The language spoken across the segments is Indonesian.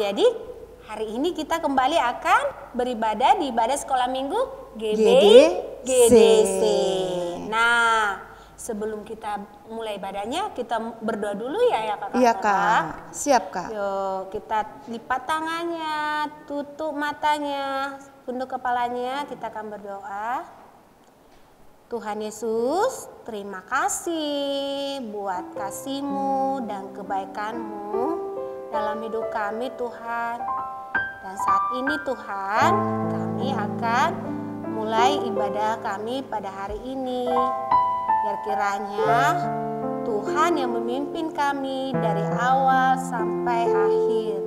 jadi hari ini kita kembali akan beribadah di ibadah sekolah minggu GDC. Nah, sebelum kita mulai ibadahnya, kita berdoa dulu ya Kak. Iya Kak, siap Kak. Yuk, kita lipat tangannya, tutup matanya, tunduk kepalanya, kita akan berdoa. Tuhan Yesus, terima kasih buat kasih-Mu dan kebaikan-Mu dalam hidup kami Tuhan. Dan saat ini Tuhan, kami akan mulai ibadah kami pada hari ini. Biar kiranya Tuhan yang memimpin kami dari awal sampai akhir.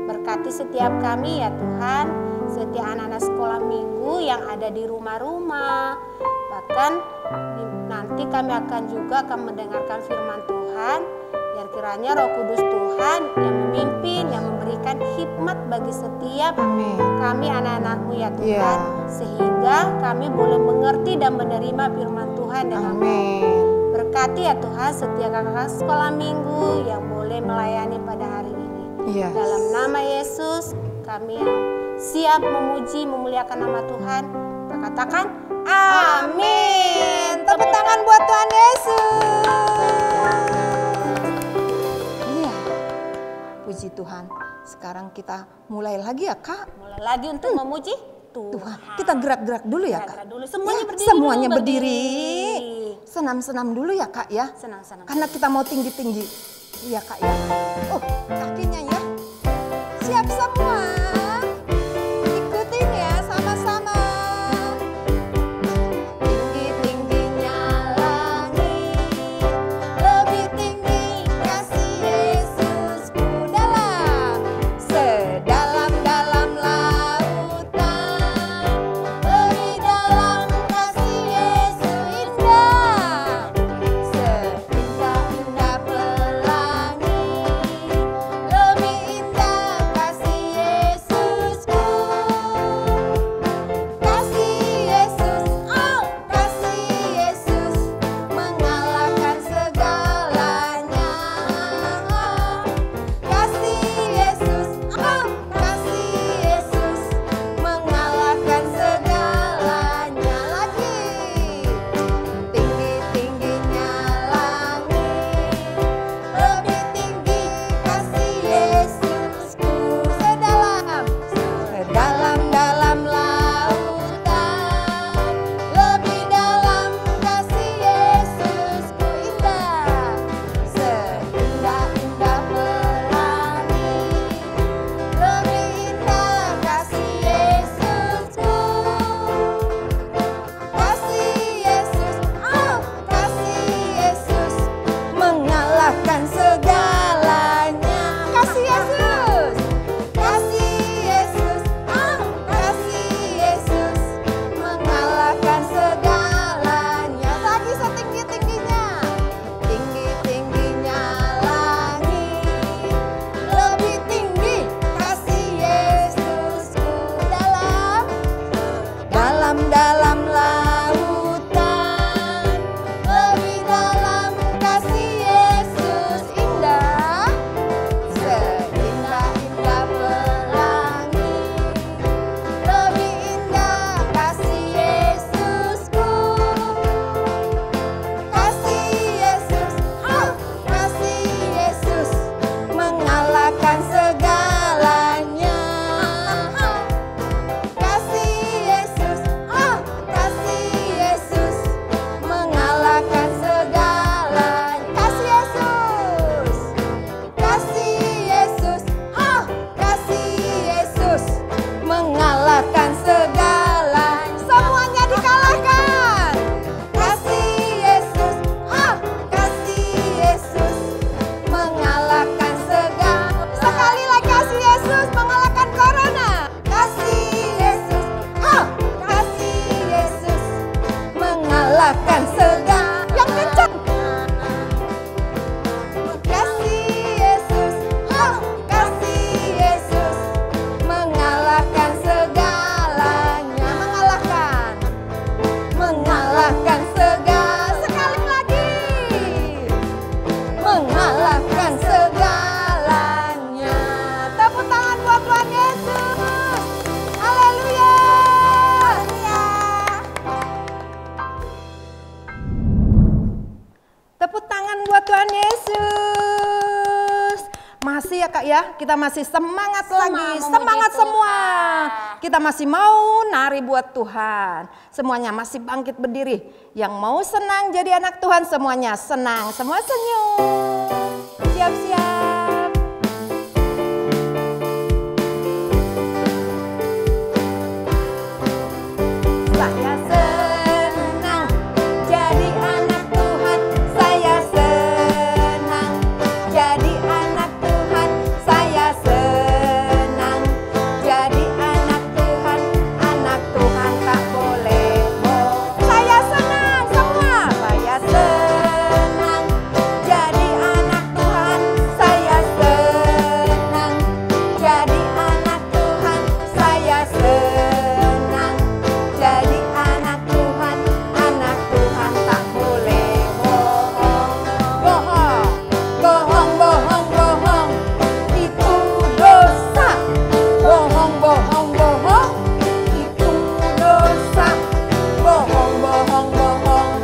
Berkati setiap kami ya Tuhan, setiap anak-anak sekolah minggu yang ada di rumah-rumah. Bahkan nanti kami juga akan mendengarkan firman Tuhan. Biar kiranya Roh Kudus Tuhan yang memimpin, yang memberikan hikmat bagi setiap kami anak-anak-Mu ya Tuhan. Sehingga kami boleh mengerti dan menerima firman Tuhan dengan baik. Berkati ya Tuhan setiap kakak sekolah minggu yang boleh melayani pada hari ini. Dalam nama Yesus kami yang siap memuji, memuliakan nama Tuhan. Kita katakan amin. Tepuk tangan buat Tuhan Yesus. Iya, puji Tuhan. Sekarang kita mulai lagi ya Kak. Mulai lagi untuk memuji Tuhan. Kita gerak-gerak dulu ya Kak. Dulu. Semuanya berdiri. Semuanya berdiri. Senam-senam dulu ya Kak ya. Senang-senang. Karena kita mau tinggi-tinggi. Iya Kak ya. Oh, kakinya ya. Siap semua. Ikutin ya sama-sama. Tinggi-tingginya langit, lebih tinggi kasih Yesusku dalam. Sedalam-dalam lautan, lebih dalam kasih Yesus indah. Seindah-indah pelangi, lebih indah kasih Yesusku. Kasih Yesus, oh kasih Yesus, mengalahkan segalanya. Kasih Yesus, oh kasih Yesus, mengalahkan segalanya. Lagi. Tinggi-tingginya langit, lebih tinggi kasih Yesusku. Sedalam-dalam lautan, lebih dalam kasih Yesusku indah. Seindah-indah pelangi, lebih indah kasih Yesusku. Kasih Yesus, oh kasih Yesus, mengalahkan segalanya. Kasih Yesus, kasih Yesus, oh kasih Yesus, mengalahkan segalanya. Lagi setinggi-tingginya, tinggi-tingginya langit, lebih tinggi kasih Yesusku dalam lautan, lebih dalam kasih Yesus indah. Seindah-indah pelangi, lebih indah kasih Yesusku. Kasih Yesus, oh kasih Yesus, mengalahkan segalanya. Kasih Yesus, oh kasih Yesus, mengalahkan segalanya. Kasih Yesus, kasih Yesus, oh kasih Yesus, mengalahkan segalanya. Semuanya dikalahkan. Kasih Yesus, oh kasih Yesus, mengalahkan segala. Sekali lagi kasih Yesus mengalahkan corona. Kasih Yesus, oh kasih Yesus, mengalahkan segala. Yang kencang. Kasih Yesus, oh kasih Yesus, mengalahkan segala. ya, kita masih semangat lagi, memuji semangat Tuhan. semua. Kita masih mau nari buat Tuhan. Semuanya masih bangkit berdiri. Yang mau senang jadi anak Tuhan semuanya senang, semua senyum. Siap-siap. Saya senang jadi anak Tuhan, saya senang jadi anak Tuhan, saya senang jadi anak Tuhan tak boleh bohong. Saya senang semua, saya senang jadi anak Tuhan, saya senang jadi anak Tuhan, saya senang jadi anak Tuhan tak boleh bohong. Bohong, bohong, bohong, bohong, itu dosa. Bohong, bohong, bohong, itu dosa. Bohong, bohong, bohong,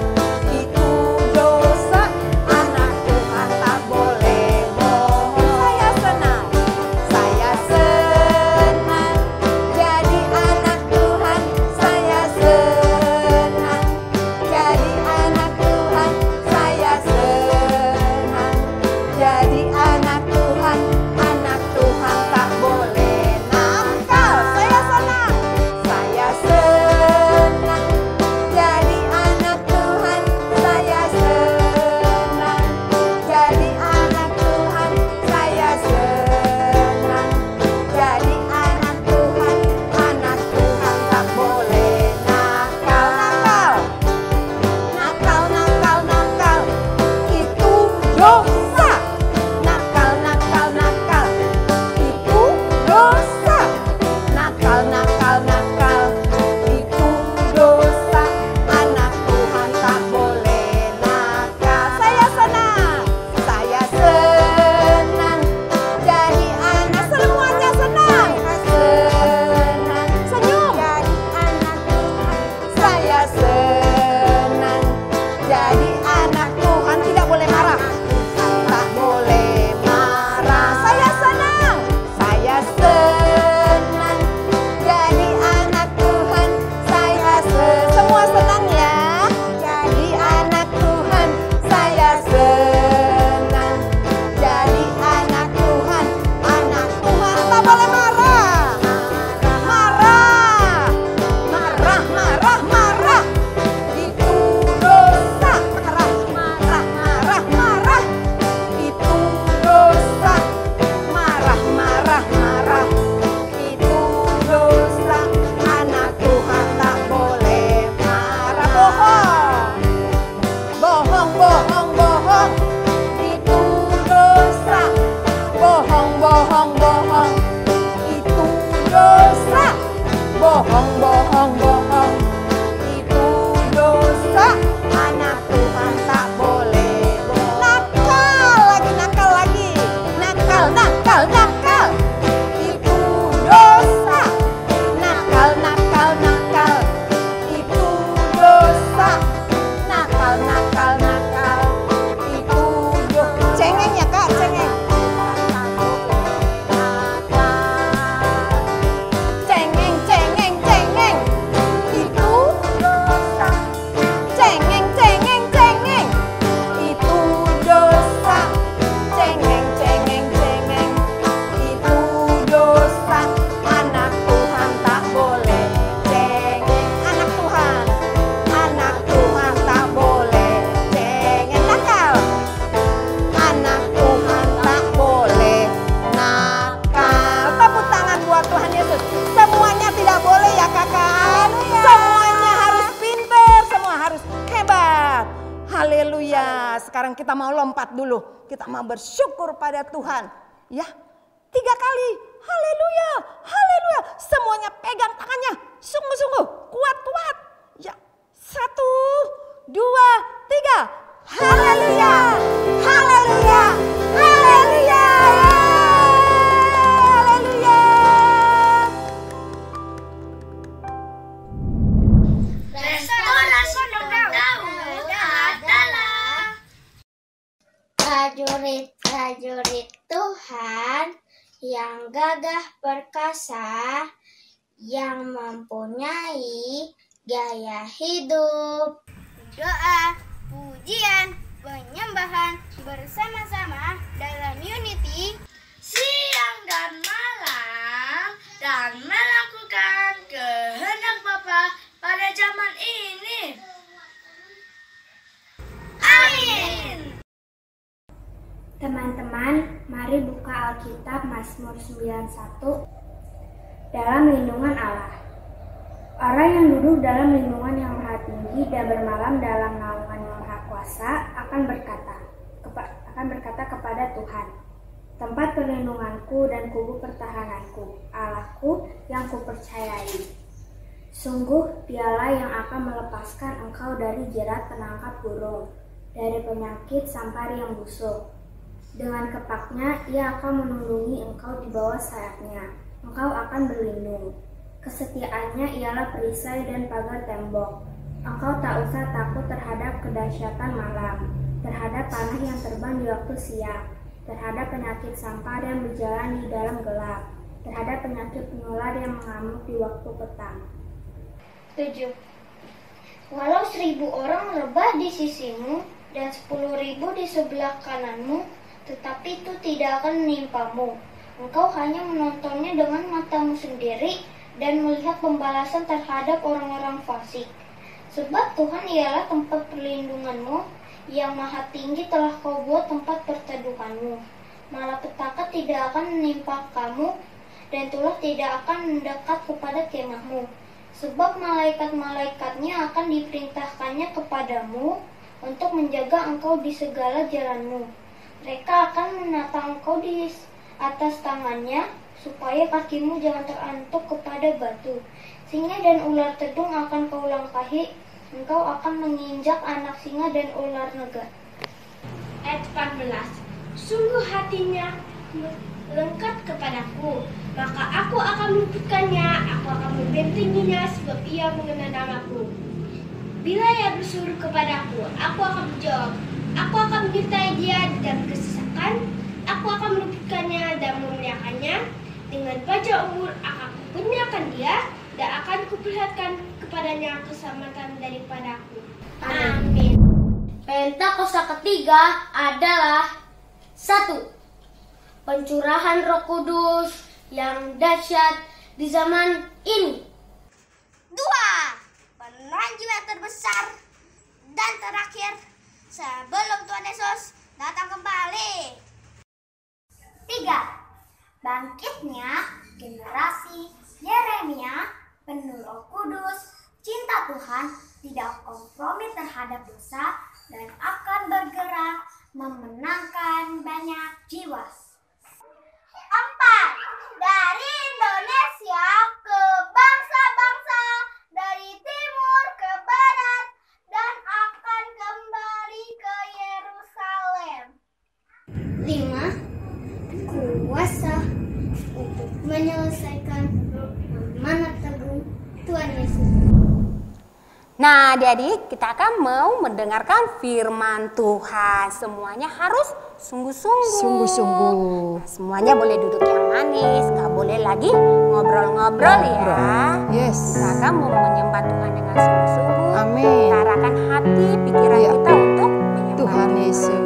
itu dosa. Anak Tuhan tak boleh bohong. Saya senang jadi anak Tuhan, saya senang jadi anak Tuhan, saya senang jadi anak Tuhan tak boleh nakal. Saya senang jadi anak Tuhan, saya senang jadi anak Tuhan, saya senang jadi anak Tuhan tak boleh nakal. Nakal, nakal, nakal, itu dosa. Nakal, nakal, nakal, itu dosa. Nakal, nakal, nakal, itu dosa. Anak Tuhan tak boleh nakal. Saya senang jadi anak, semuanya senang. Senang, senyum. Jadi anak Tuhan, saya senang jadi anak Tuhan, tidak boleh marah. Tak boleh marah. Saya senang jadi anak Tuhan, saya semua senang ya. Jadi anak Tuhan, saya senang jadi anak Tuhan tak boleh marah. Marah, marah, marah, marah, itu dosa. Marah, marah, marah, marah, itu dosa. Marah, marah, marah, itu dosa. Anak Tuhan tak boleh marah. Bohong, bohong, bohong, bohong, itu dosa. Bohong, bohong, bohong, itu dosa. Bohong, bohong, bohong, itu dosa. Anak Tuhan tak boleh bohong. Nakal lagi, nakal lagi. Nakal, nakal, nakal, itu dosa. Nakal, nakal, nakal, itu dosa. Nakal, nakal, nakal, itu dosa. Cengeng ya Kak, cengeng. Cengeng, cengeng, cengeng, itu dosa. Cengeng, cengeng, cengeng, itu dosa. Cengeng, cengeng, cengeng, itu dosa. Anak Tuhan tak boleh cengeng. Anak Tuhan tak boleh cengeng. Nakal. Anak Tuhan tak boleh nakal. Tepuk tangan buat Tuhan Yesus. Semuanya tidak boleh ya kakak. Semuanya harus pintar, semua harus hebat. Haleluya. Sekarang kita mau lompat dulu. Kita mau bersyukur pada Tuhan. Ya, 3 kali. Haleluya, haleluya. Semuanya pegang tangannya. Sungguh-sungguh, kuat-kuat. Ya, 1, 2, 3. Haleluya, haleluya, haleluya, haleluya. Restorasi Daud adalah prajurit-prajurit Tuhan gagah perkasa, yang mempunyai gaya hidup. Doa, pujian, penyembahan bersama-sama dalam unity, siang dan malam, dan melakukan kehendak Bapa pada zaman ini. Amin. Teman-teman, mari buka Alkitab Mazmur 91 dalam lindungan Allah. Orang yang duduk dalam lindungan yang maha tinggi dan bermalam dalam naungan yang maha kuasa akan berkata kepada Tuhan, tempat perlindunganku dan kubu pertahananku, Allahku yang kupercayai. Sungguh dialah yang akan melepaskan engkau dari jerat penangkap burung, dari penyakit sampar yang busuk. Dengan kepaknya ia akan melindungi engkau di bawah sayapnya, engkau akan berlindung. Kesetiaannya ialah perisai dan pagar tembok. Engkau tak usah takut terhadap kedahsyatan malam, terhadap panah yang terbang di waktu siang, terhadap penyakit sampar yang berjalan di dalam gelap, terhadap penyakit penular yang mengamuk di waktu petang. 7. Walau 1.000 orang rebah di sisimu dan 10.000 di sebelah kananmu, tetapi itu tidak akan menimpamu. Engkau hanya menontonnya dengan matamu sendiri dan melihat pembalasan terhadap orang-orang fasik. Sebab Tuhan ialah tempat perlindunganmu, yang maha tinggi telah kau buat tempat perteduhanmu. Malapetaka tidak akan menimpa kamu, dan tulah tidak akan mendekat kepada kemahmu. Sebab malaikat-malaikatnya akan diperintahkannya kepadamu untuk menjaga engkau di segala jalanmu. Mereka akan menata engkau di atas tangannya, supaya kakimu jangan terantuk kepada batu. Singa dan ular tedung akan kau langkahi, engkau akan menginjak anak singa dan ular naga. Ayat 14. Sungguh hatinya lengkap kepadaku, maka aku akan meluputkannya, aku akan membentenginya, sebab ia mengenal namaku. Bila ia bersuruh kepadaku, aku akan menjawab. Aku akan menyertai dia dalam kesesakan, aku akan meluputkannya dan memuliakannya. Dengan bajak umur akan kukurniakan dia, dan akan kuperlihatkan kepadanya keselamatan daripadaku. Amin. Pentakosta ketiga adalah 1. Pencurahan Roh Kudus yang dahsyat di zaman ini. 2. Penranjian terbesar dan terakhir sebelum Tuhan Yesus datang kembali. 3. Bangkitnya generasi Yeremia penuh Roh Kudus, cinta Tuhan, tidak kompromi terhadap dosa, dan akan bergerak memenangkan banyak jiwa. 4. Dari Indonesia ke bangsa-bangsa, dari timur ke barat, dan akan kembali ke Yerusalem. 5. Kuasa untuk menyelesaikan amanat teguh Tuhan Yesus. Nah, adik-adik, kita akan mau mendengarkan firman Tuhan. Semuanya harus sungguh-sungguh. Sungguh-sungguh. Nah, semuanya boleh duduk yang manis, gak boleh lagi ngobrol-ngobrol ya. Yes. Kita akan mau menyembah Tuhan dengan sungguh-sungguh. Amin. Kita arahkan hati, pikiran Ya. kita untuk menyembah Tuhan Yesus.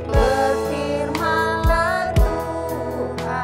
Berfirmanlah Tuhan.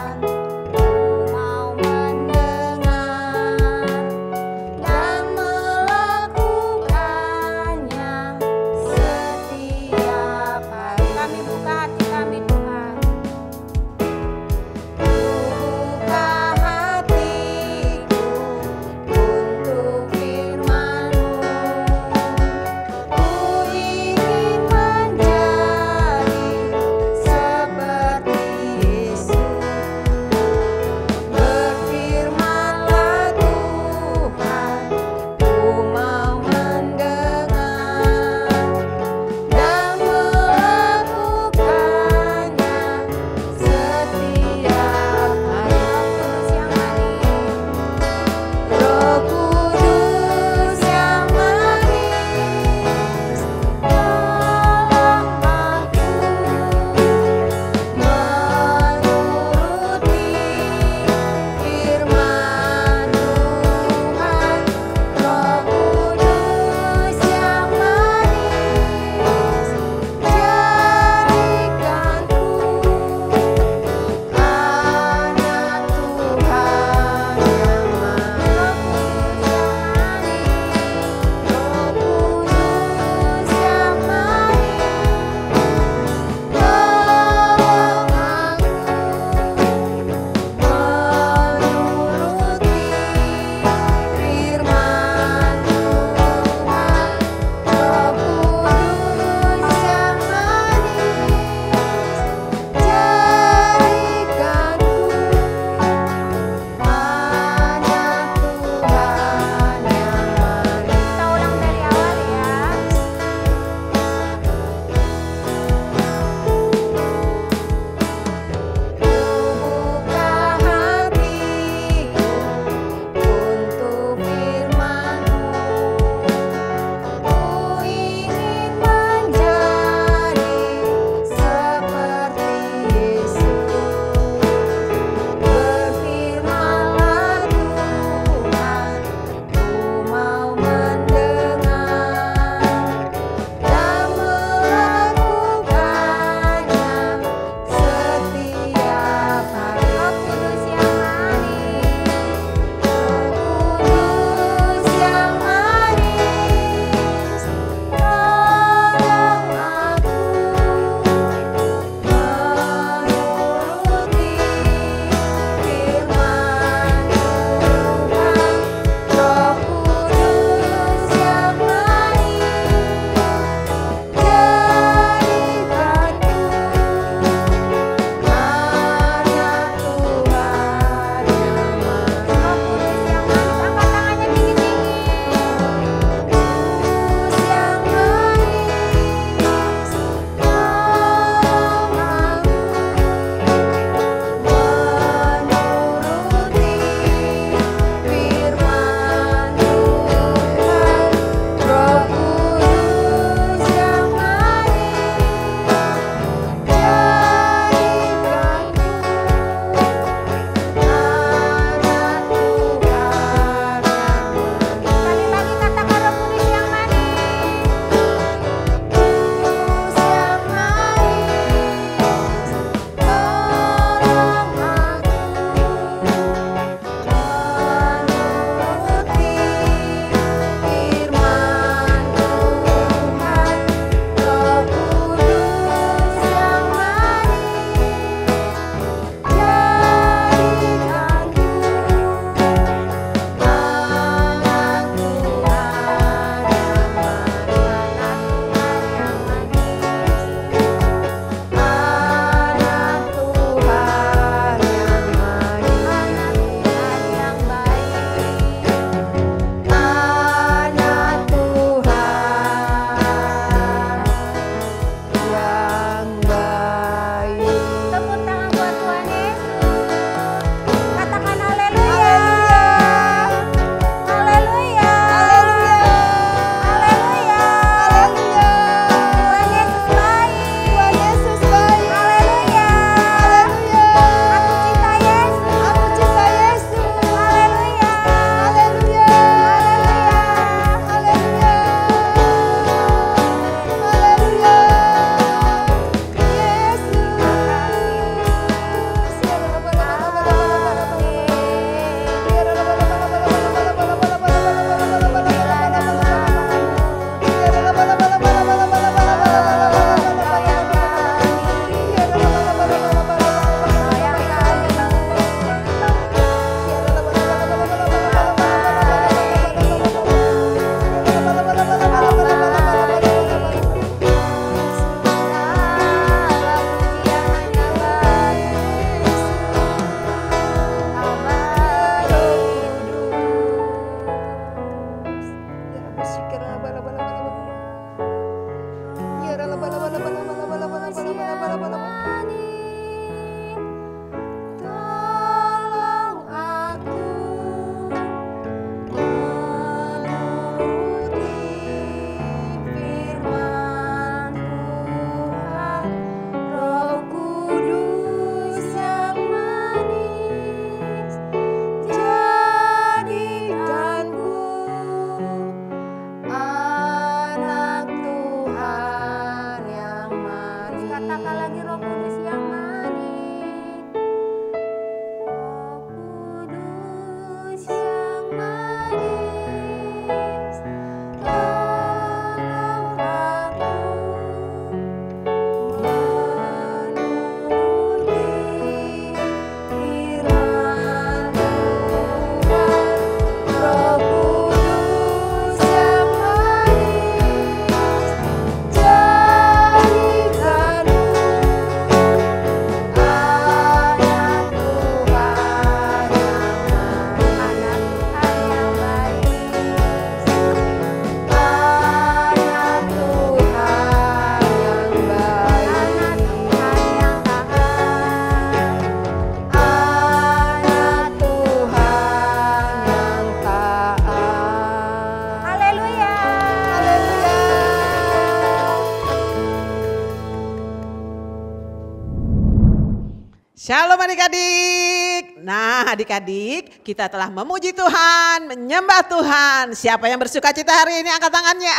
Shalom adik-adik. Nah adik-adik, kita telah memuji Tuhan, menyembah Tuhan. Siapa yang bersuka cita hari ini angkat tangannya.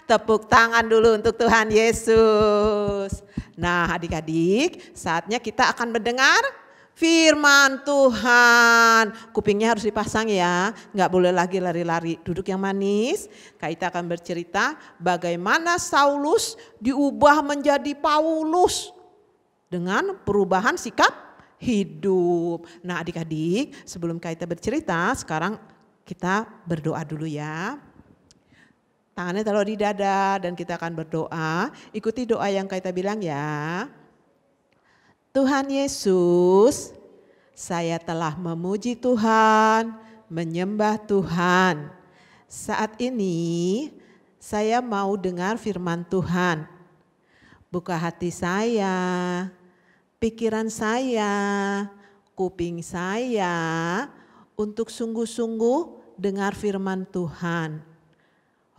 Tepuk tangan dulu untuk Tuhan Yesus. Nah adik-adik, saatnya kita akan mendengar firman Tuhan. Kupingnya harus dipasang ya, nggak boleh lagi lari-lari. Duduk yang manis. Kita akan bercerita bagaimana Saulus diubah menjadi Paulus dengan perubahan sikap hidup. Nah adik-adik, sebelum kita bercerita, sekarang kita berdoa dulu ya. Tangannya taruh di dada dan kita akan berdoa. Ikuti doa yang kita bilang ya. Tuhan Yesus, saya telah memuji Tuhan, menyembah Tuhan. Saat ini saya mau dengar firman Tuhan. Buka hati saya, pikiran saya, kuping saya untuk sungguh-sungguh dengar firman Tuhan.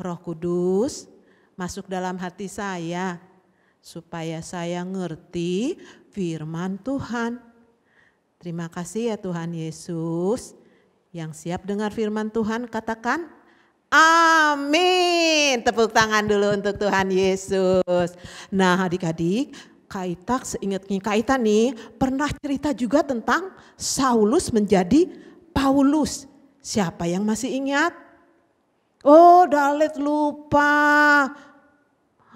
Roh Kudus masuk dalam hati saya supaya saya ngerti firman Tuhan. Terima kasih ya Tuhan Yesus. Yang siap dengar firman Tuhan katakan amin. Tepuk tangan dulu untuk Tuhan Yesus. Nah adik-adik, Kaita seingatnya Kaita nih pernah cerita juga tentang Saulus menjadi Paulus. Siapa yang masih ingat? Oh Dalet lupa.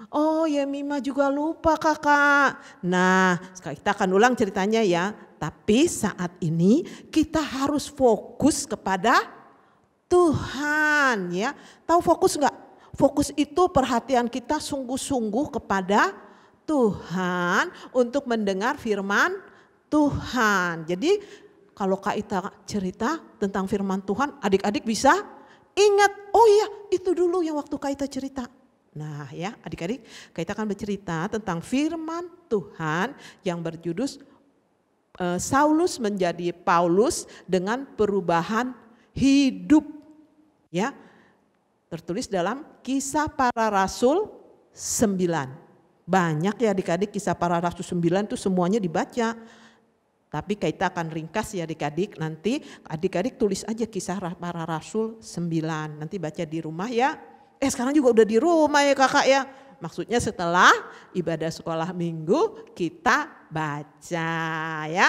Oh Yemima juga lupa kakak. Nah kita akan ulang ceritanya ya. Tapi saat ini kita harus fokus kepada Tuhan ya. Tahu fokus enggak? Fokus itu perhatian kita sungguh-sungguh kepada Tuhan untuk mendengar firman Tuhan. Jadi kalau Kak Ita cerita tentang firman Tuhan, adik-adik bisa ingat, oh iya itu dulu yang waktu Kak Ita cerita. Nah ya adik-adik, kita akan bercerita tentang firman Tuhan yang berjudul Saulus menjadi Paulus dengan perubahan hidup. Ya, tertulis dalam Kisah Para Rasul 9. Banyak ya adik-adik kisah para rasul 9 itu semuanya dibaca. Tapi kita akan ringkas ya adik-adik, nanti adik-adik tulis aja Kisah Para Rasul 9. Nanti baca di rumah ya. Sekarang juga udah di rumah ya kakak ya. Maksudnya setelah ibadah sekolah minggu kita baca ya.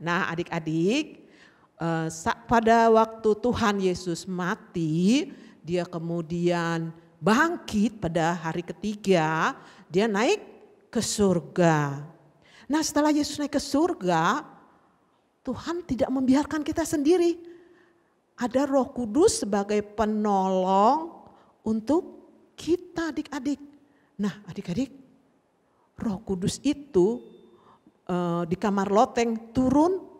Nah adik-adik, pada waktu Tuhan Yesus mati, dia kemudian bangkit pada hari ketiga, dia naik ke surga. Nah setelah Yesus naik ke surga, Tuhan tidak membiarkan kita sendiri. Ada Roh Kudus sebagai penolong untuk kita adik-adik. Nah adik-adik, Roh Kudus itu di kamar loteng turun.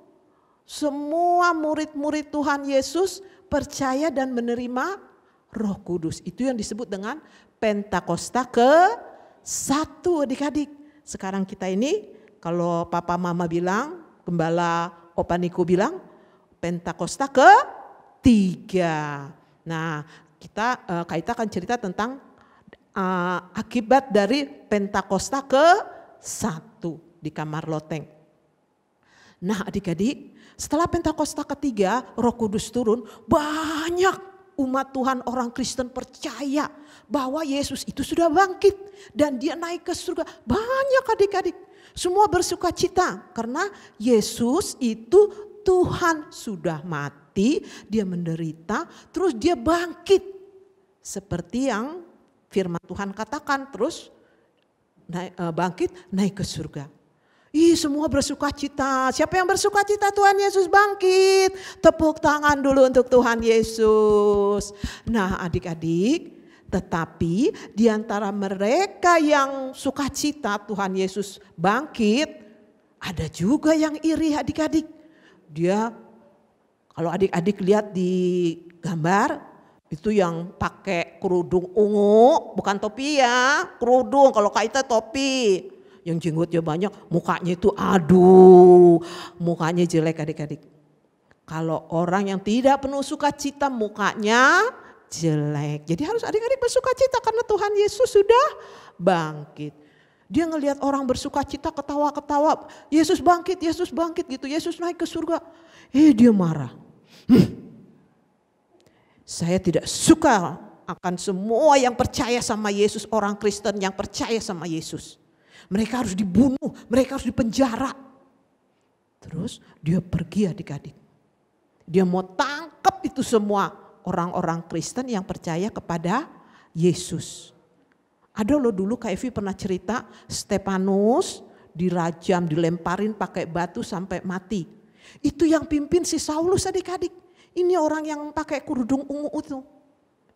Semua murid-murid Tuhan Yesus percaya dan menerima Roh Kudus. Itu yang disebut dengan Pentakosta satu adik-adik. Sekarang kita ini kalau papa mama bilang, gembala Opa Niko bilang Pentakosta ketiga. Nah kita akan cerita tentang akibat dari Pentakosta ke-1 di kamar loteng. Nah adik-adik, setelah Pentakosta ketiga Roh Kudus turun, banyak umat Tuhan orang Kristen percaya bahwa Yesus itu sudah bangkit dan dia naik ke surga. Banyak adik-adik, semua bersuka cita karena Yesus itu Tuhan, sudah mati, dia menderita, terus dia bangkit. Seperti yang firman Tuhan katakan, terus bangkit naik ke surga. Semua bersuka cita. Siapa yang bersuka cita? Tuhan Yesus bangkit. Tepuk tangan dulu untuk Tuhan Yesus. Nah adik-adik, tetapi di antara mereka yang sukacita Tuhan Yesus bangkit, ada juga yang iri adik-adik. Dia, kalau adik-adik lihat di gambar, itu yang pakai kerudung ungu, bukan topi ya, kerudung. Kalau Kak Ita topi. Yang jenggotnya banyak, mukanya itu aduh, mukanya jelek adik-adik. Kalau orang yang tidak penuh sukacita mukanya jelek. Jadi harus adik-adik bersukacita karena Tuhan Yesus sudah bangkit. Dia ngelihat orang bersukacita ketawa-ketawa, Yesus bangkit gitu, Yesus naik ke surga. Dia marah. Saya tidak suka akan semua yang percaya sama Yesus, orang Kristen yang percaya sama Yesus. Mereka harus dibunuh, mereka harus dipenjara. Terus dia pergi adik-adik. Dia mau tangkap itu semua orang-orang Kristen yang percaya kepada Yesus. Ada loh dulu Kak Evi pernah cerita Stefanus dirajam, dilemparin pakai batu sampai mati. Itu yang pimpin si Saulus adik-adik. Ini orang yang pakai kerudung ungu itu.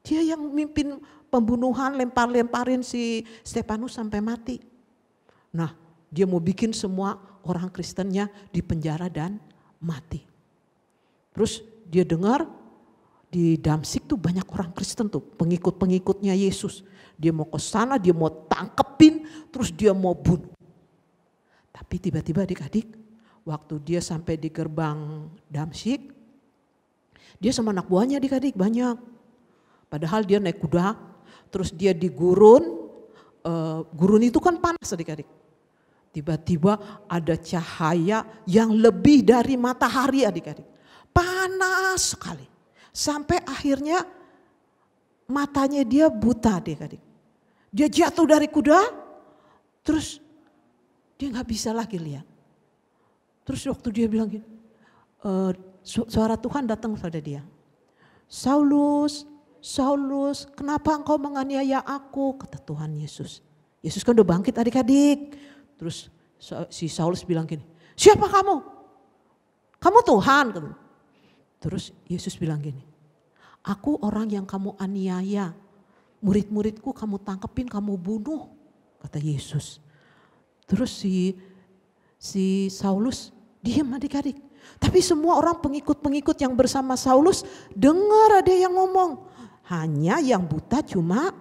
Dia yang mimpin pembunuhan, lempar-lemparin si Stefanus sampai mati. Nah, dia mau bikin semua orang Kristennya di penjara dan mati. Terus dia dengar di Damsyik tuh banyak orang Kristen tuh, pengikut-pengikutnya Yesus. Dia mau ke sana, dia mau tangkepin, terus dia mau bunuh. Tapi tiba-tiba adik-adik, waktu dia sampai di gerbang Damsyik, dia sama anak buahnya adik-adik banyak. Padahal dia naik kuda, terus dia di gurun. Gurun itu kan panas adik-adik. Tiba-tiba ada cahaya yang lebih dari matahari adik-adik. Panas sekali. Sampai akhirnya matanya dia buta adik-adik. Dia jatuh dari kuda, terus dia gak bisa lagi lihat. Terus waktu dia bilang gini, suara Tuhan datang pada dia. Saulus, Saulus, kenapa engkau menganiaya aku? Kata Tuhan Yesus. Yesus kan udah bangkit adik-adik. Terus si Saulus bilang gini, siapa kamu? Kamu Tuhan. Terus Yesus bilang gini, aku orang yang kamu aniaya. Murid-muridku kamu tangkepin, kamu bunuh. Kata Yesus. Terus si Saulus diam adik-adik. Tapi semua orang pengikut-pengikut yang bersama Saulus dengar ada yang ngomong. Hanya yang buta cuma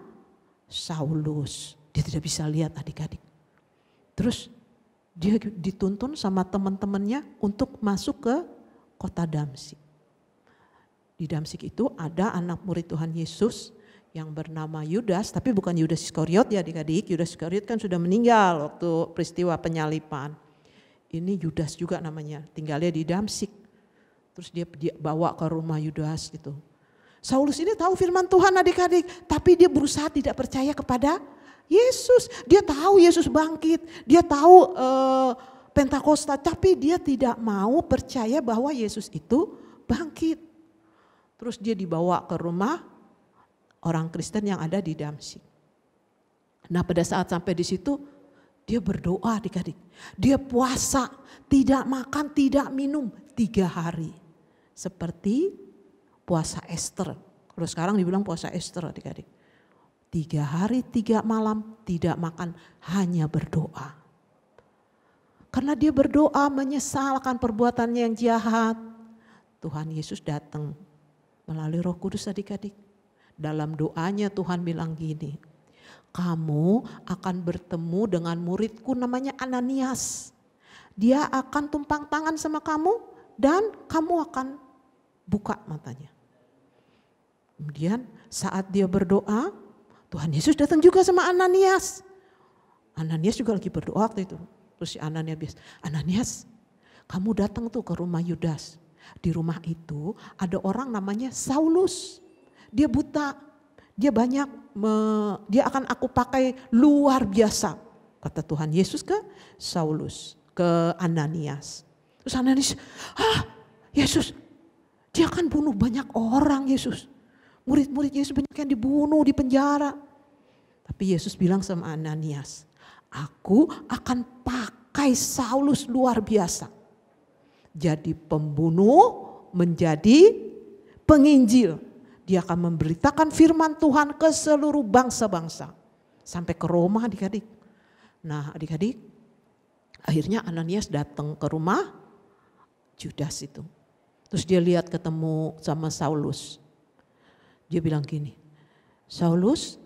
Saulus. Dia tidak bisa lihat adik-adik. Terus dia dituntun sama teman-temannya untuk masuk ke kota Damsyik. Di Damsyik itu ada anak murid Tuhan Yesus yang bernama Yudas, tapi bukan Yudas Iskariot ya adik-adik. Yudas Iskariot kan sudah meninggal waktu peristiwa penyalipan. Ini Yudas juga namanya, tinggalnya di Damsyik. Terus dia bawa ke rumah Yudas gitu. Saulus ini tahu firman Tuhan adik-adik, tapi dia berusaha tidak percaya kepada Yesus. Dia tahu Yesus bangkit, dia tahu Pentakosta, tapi dia tidak mau percaya bahwa Yesus itu bangkit. Terus dia dibawa ke rumah orang Kristen yang ada di Damsyik. Nah pada saat sampai di situ dia berdoa adik-adik. Dia puasa, tidak makan, tidak minum 3 hari. Seperti puasa Ester. Kalau sekarang dibilang puasa Ester adik-adik. 3 hari 3 malam tidak makan, hanya berdoa. Karena dia berdoa menyesalkan perbuatannya yang jahat. Tuhan Yesus datang melalui Roh Kudus adik-adik. Dalam doanya Tuhan bilang gini, kamu akan bertemu dengan muridku namanya Ananias. Dia akan tumpang tangan sama kamu dan kamu akan buka matanya. Kemudian saat dia berdoa, Tuhan Yesus datang juga sama Ananias. Ananias juga lagi berdoa waktu itu. Terus si Ananias, kamu datang tuh ke rumah Yudas. Di rumah itu ada orang namanya Saulus. Dia buta, dia dia akan aku pakai luar biasa. Kata Tuhan Yesus ke Saulus, ke Ananias. Terus Ananias, Yesus, dia akan bunuh banyak orang Yesus. Murid-murid Yesus banyak yang dibunuh, di penjara. Tapi Yesus bilang sama Ananias, aku akan pakai Saulus luar biasa. Jadi pembunuh menjadi penginjil. Dia akan memberitakan firman Tuhan ke seluruh bangsa-bangsa. Sampai ke Roma adik-adik. Nah adik-adik, akhirnya Ananias datang ke rumah Judas itu. Terus dia lihat ketemu sama Saulus. Dia bilang gini, Saulus,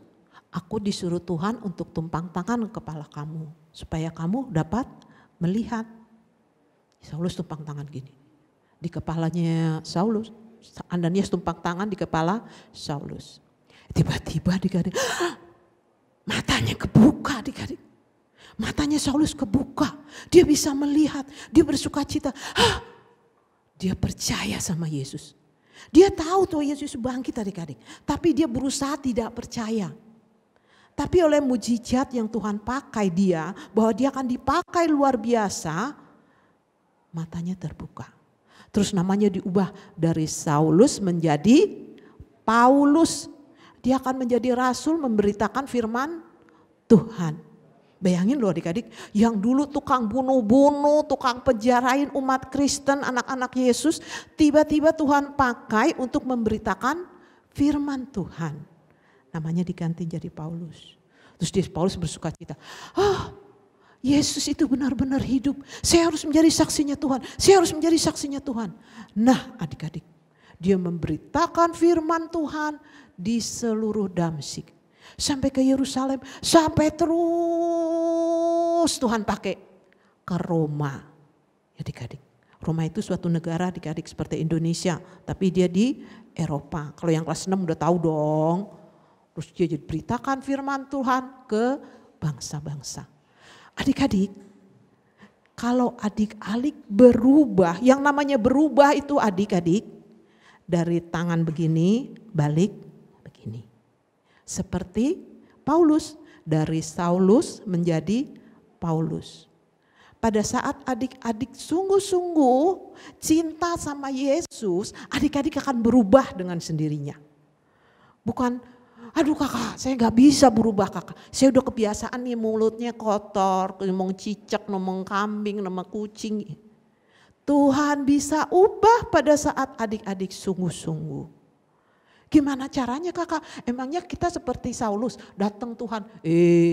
aku disuruh Tuhan untuk tumpang tangan ke kepala kamu. Supaya kamu dapat melihat. Saulus tumpang tangan gini. Di kepalanya Saulus, Ananias tumpang tangan di kepala Saulus. Tiba-tiba adik-adik, matanya kebuka adik-adik. Matanya Saulus kebuka. Dia bisa melihat, dia bersuka cita. Dia percaya sama Yesus. Dia tahu tuh Yesus bangkit adik-adik. Tapi dia berusaha tidak percaya. Tapi oleh mujizat yang Tuhan pakai dia, bahwa dia akan dipakai luar biasa, matanya terbuka. Terus namanya diubah dari Saulus menjadi Paulus. Dia akan menjadi rasul memberitakan firman Tuhan. Bayangin loh adik-adik, yang dulu tukang bunuh-bunuh, tukang penjarain umat Kristen, anak-anak Yesus, tiba-tiba Tuhan pakai untuk memberitakan firman Tuhan. Namanya diganti jadi Paulus. Terus Paulus bersuka cita, Yesus itu benar-benar hidup, saya harus menjadi saksinya Tuhan, saya harus menjadi saksinya Tuhan. Nah adik-adik, dia memberitakan firman Tuhan di seluruh Damsyik. Sampai ke Yerusalem, sampai terus Tuhan pakai ke Roma. Adik-adik, Roma itu suatu negara adik-adik seperti Indonesia, tapi dia di Eropa. Kalau yang kelas 6 udah tahu dong. Terus dia jadi beritakan firman Tuhan ke bangsa-bangsa. Adik-adik, kalau adik-adik berubah, yang namanya berubah itu adik-adik, dari tangan begini balik begini. Seperti Paulus, dari Saulus menjadi Paulus. Pada saat adik-adik sungguh-sungguh cinta sama Yesus, adik-adik akan berubah dengan sendirinya. Bukan, aduh kakak saya gak bisa berubah kakak. Saya udah kebiasaan nih mulutnya kotor, ngomong cicak, ngomong kambing, ngomong kucing. Tuhan bisa ubah pada saat adik-adik sungguh-sungguh. Gimana caranya kakak? Emangnya kita seperti Saulus, datang Tuhan,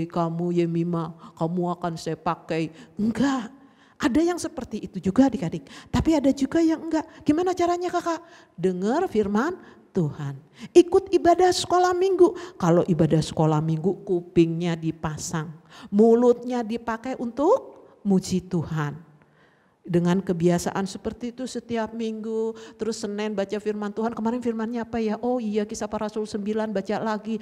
kamu Yemima, kamu akan saya pakai. Enggak, ada yang seperti itu juga adik-adik. Tapi ada juga yang enggak. Gimana caranya kakak? Dengar firman Tuhan. Ikut ibadah sekolah minggu. Kalau ibadah sekolah minggu kupingnya dipasang. Mulutnya dipakai untuk muji Tuhan. Dengan kebiasaan seperti itu setiap minggu, terus Senin baca firman Tuhan, kemarin firmannya apa ya? Oh iya Kisah Para Rasul 9 baca lagi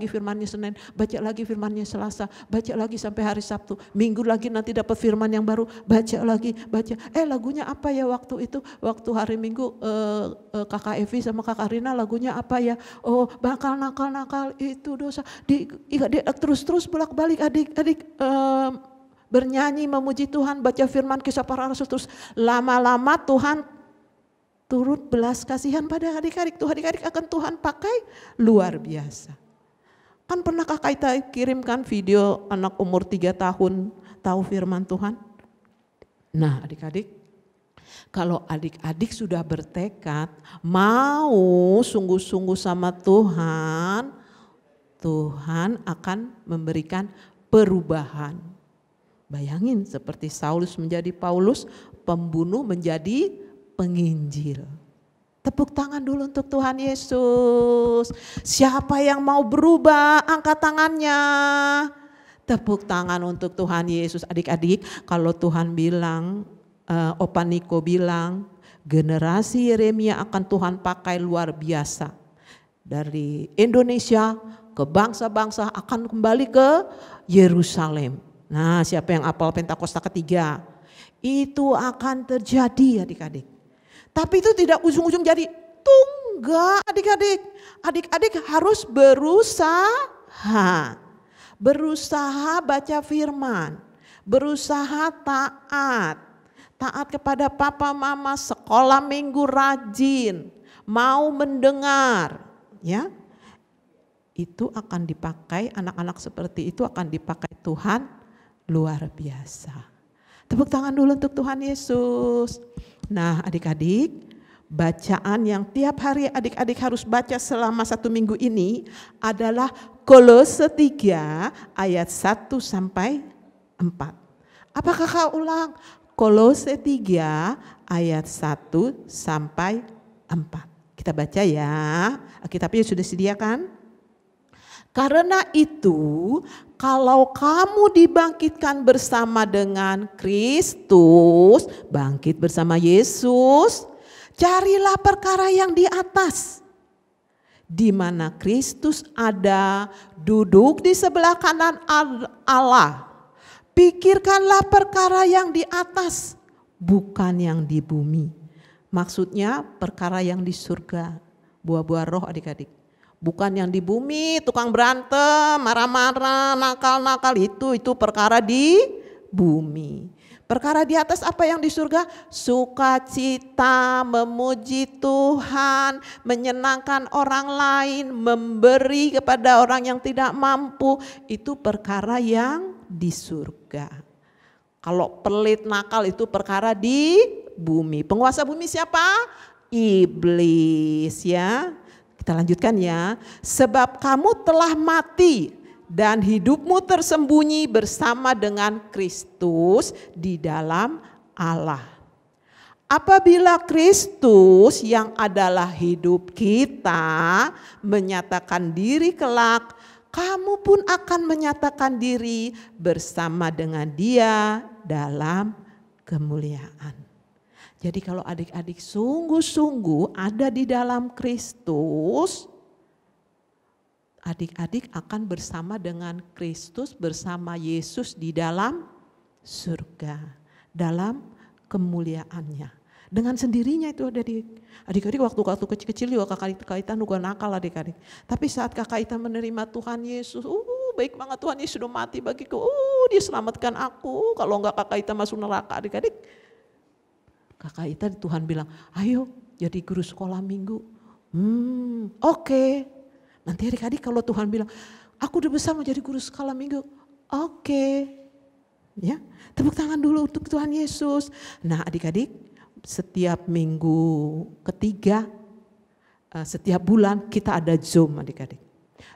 firmannya Senin, baca lagi firmannya Selasa, baca lagi sampai hari Sabtu, minggu lagi nanti dapat firman yang baru, baca lagi, baca. Lagunya apa ya waktu itu? Waktu hari Minggu kakak Evi sama kakak Rina lagunya apa ya? Oh bakal nakal itu dosa, terus bolak-balik adik-adik bernyanyi memuji Tuhan, baca firman Kisah Para Rasul, terus lama-lama Tuhan turut belas kasihan pada adik-adik. Tuh adik-adik akan Tuhan pakai luar biasa. Kan pernah kakak Ita kirimkan video anak umur 3 tahun tahu firman Tuhan. Nah adik-adik, kalau adik-adik sudah bertekad mau sungguh-sungguh sama Tuhan, Tuhan akan memberikan perubahan. Bayangin seperti Saulus menjadi Paulus, pembunuh menjadi penginjil. Tepuk tangan dulu untuk Tuhan Yesus. Siapa yang mau berubah, angkat tangannya. Tepuk tangan untuk Tuhan Yesus. Adik-adik, kalau Tuhan bilang, Opa Niko bilang, generasi Yeremia akan Tuhan pakai luar biasa. Dari Indonesia ke bangsa-bangsa akan kembali ke Yerusalem. Nah, siapa yang apal Pentakosta ketiga? Itu akan terjadi adik-adik. Tapi itu tidak ujung-ujung jadi tunggal adik-adik. Adik-adik harus berusaha. Berusaha baca firman. Berusaha taat. Taat kepada papa mama, sekolah minggu rajin. Mau mendengar. Ya, itu akan dipakai, anak-anak seperti itu akan dipakai Tuhan luar biasa. Tepuk tangan dulu untuk Tuhan Yesus. Nah adik-adik, bacaan yang tiap hari adik-adik harus baca selama 1 minggu ini adalah Kolose 3 ayat 1 sampai 4. Apakah kau ulang? Kolose 3 ayat 1 sampai 4. Kita baca ya, Alkitabnya sudah disediakan. Karena itu, kalau kamu dibangkitkan bersama dengan Kristus, bangkit bersama Yesus, carilah perkara yang di atas, di mana Kristus ada, duduk di sebelah kanan Allah. Pikirkanlah perkara yang di atas, bukan yang di bumi. Maksudnya perkara yang di surga, buah-buah roh adik-adik. Bukan yang di bumi, tukang berantem, marah-marah, nakal-nakal, itu perkara di bumi. Perkara di atas apa yang di surga? Sukacita, memuji Tuhan, menyenangkan orang lain, memberi kepada orang yang tidak mampu. Itu perkara yang di surga. Kalau pelit nakal itu perkara di bumi. Penguasa bumi siapa? Iblis ya. Kita lanjutkan ya. Sebab kamu telah mati dan hidupmu tersembunyi bersama dengan Kristus di dalam Allah. Apabila Kristus yang adalah hidup kita menyatakan diri kelak, kamu pun akan menyatakan diri bersama dengan Dia dalam kemuliaan. Jadi kalau adik-adik sungguh-sungguh ada di dalam Kristus, adik-adik akan bersama dengan Kristus, bersama Yesus di dalam surga, dalam kemuliaannya. Dengan sendirinya itu adik-adik waktu kecil-kecil juga kakak Ita juga nakal adik-adik. Tapi saat kakak Ita menerima Tuhan Yesus, baik banget Tuhan Yesus sudah mati bagiku, Dia selamatkan aku. Kalau enggak kakak Ita masuk neraka adik-adik. Kakak Ita Tuhan bilang, ayo jadi guru sekolah minggu. Oke. Nanti adik-adik kalau Tuhan bilang, aku udah besar mau jadi guru sekolah minggu. Oke. Ya, tepuk tangan dulu untuk Tuhan Yesus. Nah adik-adik, setiap minggu ketiga, setiap bulan kita ada Zoom adik-adik.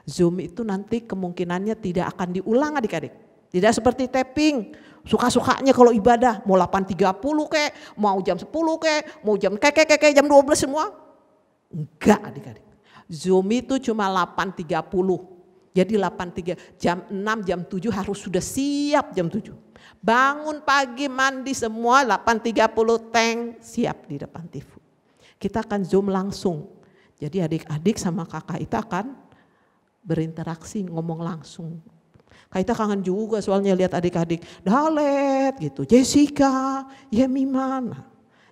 Zoom itu nanti kemungkinannya tidak akan diulang adik-adik. Tidak seperti tapping, suka-sukanya kalau ibadah, mau 8.30 kek, mau jam 10 kek, mau jam jam 12 semua. Enggak adik-adik. Zoom itu cuma 8.30. Jadi 8.3, jam 6, jam 7 harus sudah siap jam 7. Bangun pagi, mandi semua, 8.30 tank siap di depan TV. Kita akan Zoom langsung. Jadi adik-adik sama kakak Ita akan berinteraksi, ngomong langsung. Kak Ita kangen juga soalnya lihat adik-adik, Dalet gitu, Jessica, Yemima. Nah,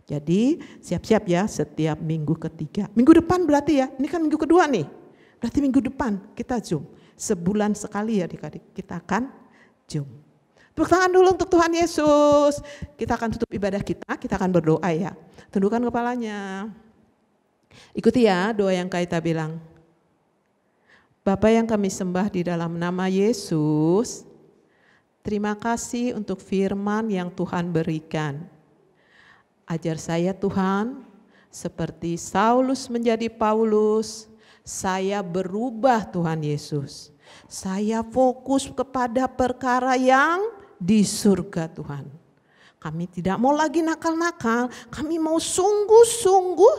jadi siap-siap ya setiap minggu ketiga. Minggu depan berarti ya, ini kan minggu kedua nih. Berarti minggu depan kita Zoom. Sebulan sekali ya adik-adik kita akan Zoom. Tepuk tangan dulu untuk Tuhan Yesus. Kita akan tutup ibadah kita akan berdoa ya. Tundukkan kepalanya. Ikuti ya doa yang Kak Ita bilang. Bapa yang kami sembah di dalam nama Yesus, terima kasih untuk firman yang Tuhan berikan. Ajar saya Tuhan, seperti Saulus menjadi Paulus, saya berubah Tuhan Yesus. Saya fokus kepada perkara yang di surga Tuhan. Kami tidak mau lagi nakal-nakal, kami mau sungguh-sungguh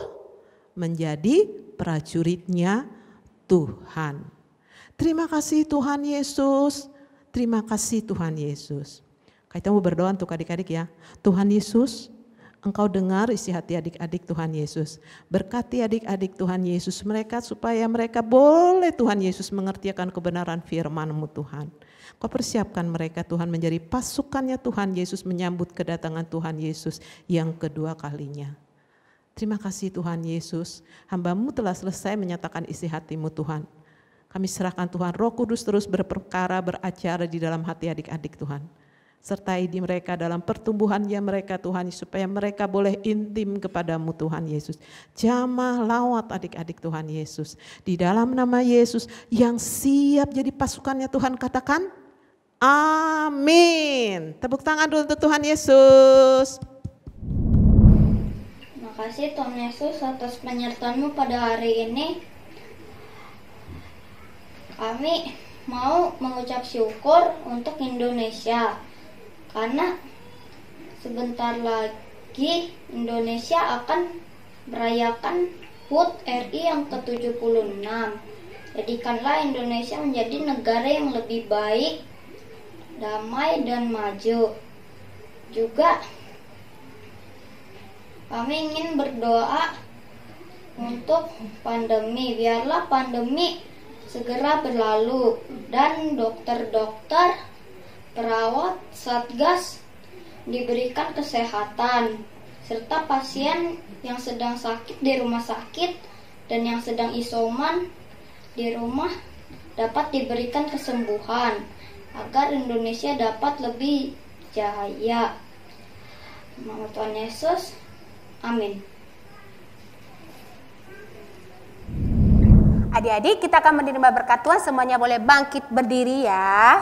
menjadi prajuritnya Tuhan. Terima kasih Tuhan Yesus. Terima kasih Tuhan Yesus. Kita mau berdoa untuk adik-adik ya. Tuhan Yesus, Engkau dengar isi hati adik-adik Tuhan Yesus. Berkati adik-adik Tuhan Yesus mereka supaya mereka boleh Tuhan Yesus mengerti akan kebenaran firman-Mu Tuhan. Kau persiapkan mereka Tuhan menjadi pasukannya Tuhan Yesus menyambut kedatangan Tuhan Yesus yang kedua kalinya. Terima kasih Tuhan Yesus, hamba-Mu telah selesai menyatakan isi hati-Mu Tuhan. Kami serahkan Tuhan, Roh Kudus terus berperkara, beracara di dalam hati adik-adik Tuhan. Sertai di mereka dalam pertumbuhannya mereka Tuhan, supaya mereka boleh intim kepadamu Tuhan Yesus. Jamah lawat adik-adik Tuhan Yesus. Di dalam nama Yesus yang siap jadi pasukannya Tuhan, katakan amin. Tepuk tangan dulu untuk Tuhan Yesus. Terima kasih Tuhan Yesus atas penyertaan-Mu pada hari ini. Kami mau mengucap syukur untuk Indonesia, karena sebentar lagi Indonesia akan merayakan HUT RI yang ke-76. Jadikanlah Indonesia menjadi negara yang lebih baik, damai dan maju. Juga kami ingin berdoa untuk pandemi, biarlah pandemi segera berlalu dan dokter-dokter, perawat, satgas diberikan kesehatan, serta pasien yang sedang sakit di rumah sakit dan yang sedang isoman di rumah dapat diberikan kesembuhan agar Indonesia dapat lebih jaya. Nama Tuhan Yesus, amin. Adik-adik, kita akan menerima berkat Tuhan, semuanya boleh bangkit berdiri ya.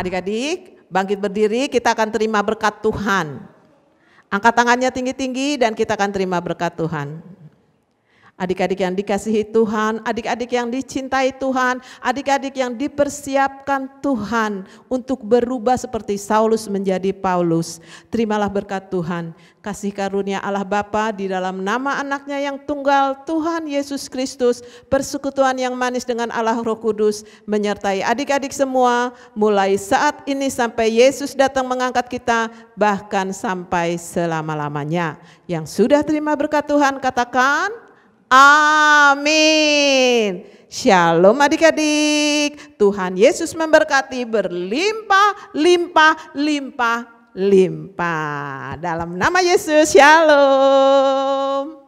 Adik-adik, bangkit berdiri, kita akan terima berkat Tuhan. Angkat tangannya tinggi-tinggi dan kita akan terima berkat Tuhan. Adik-adik yang dikasihi Tuhan, adik-adik yang dicintai Tuhan, adik-adik yang dipersiapkan Tuhan untuk berubah seperti Saulus menjadi Paulus. Terimalah berkat Tuhan, kasih karunia Allah Bapa di dalam nama anaknya yang tunggal Tuhan Yesus Kristus, persekutuan yang manis dengan Allah Roh Kudus menyertai adik-adik semua mulai saat ini sampai Yesus datang mengangkat kita, bahkan sampai selama-lamanya. Yang sudah terima berkat Tuhan katakan amin. Shalom adik-adik. Tuhan Yesus memberkati berlimpah, limpah, limpah, limpah. Dalam nama Yesus, shalom.